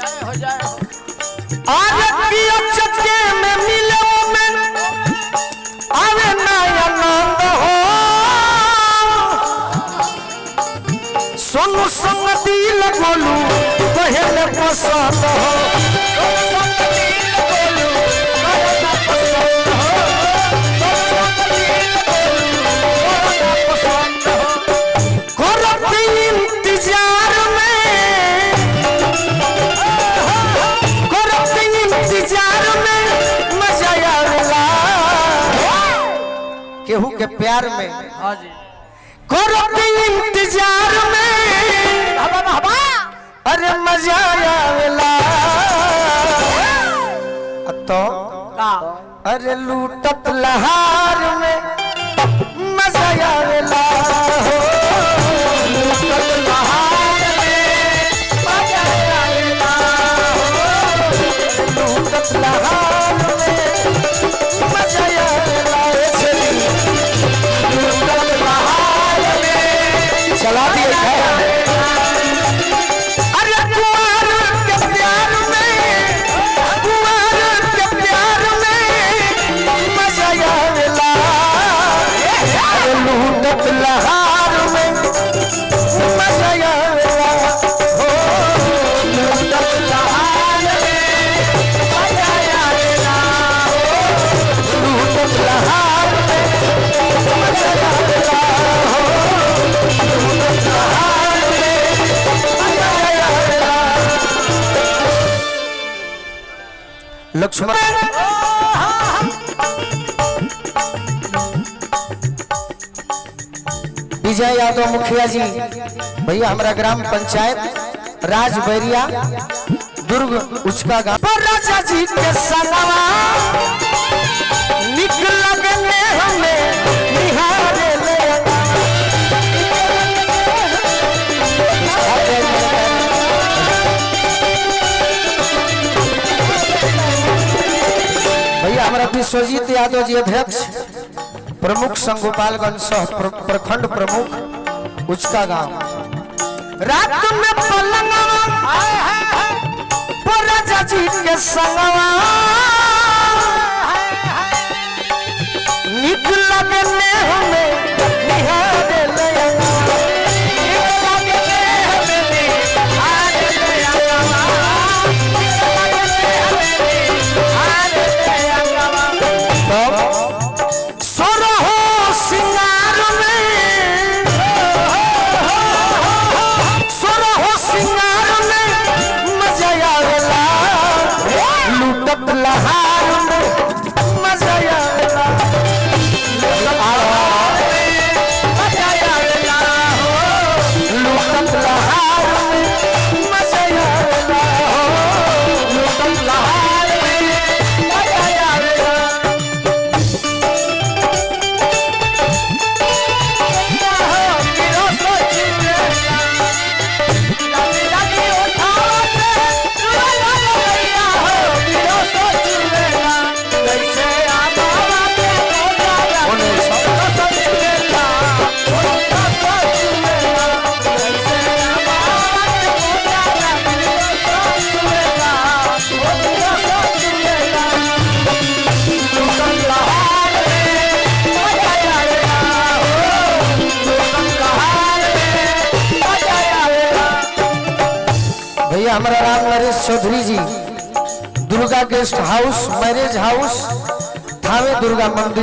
आज पिया चक्के में मिले में आवे ना आनंद हो सोनू संग दिल गोलू पहले पसंद हो केहू के प्यार में करो इंतजार में अरे मजा आवेला तो अरे लूटत लहार में मजा आवेला लूटत लहार में मजा आवेला लूटत लहार में मजा आवेला चला दिए अरे कुंवर के प्यार में मजा आवेला अरे लूटत लहार में मजा आवेला हो लूटत लहार में मजा आवेला हो लूटत लहार में मजा आवेला लक्ष्मण विजय यादव मुखिया जी भैया हमारा ग्राम पंचायत राजबैरिया दुर्ग उचका गांव पर राजा जी के संगवा निकल लगने हमें निहारे ले भैया हमारा विश्वजीत यादव जी अध्यक्ष प्रमुख संघ गोपालगंज सह प्रखंड प्रमुख उचका गांव रात में पलंगवा पर राजा जी के संगवा निकल लगने हमें निहारे ले हमारा राम नरेश चौधरी जी Durga guest house marriage house Thawe Durga मंदिर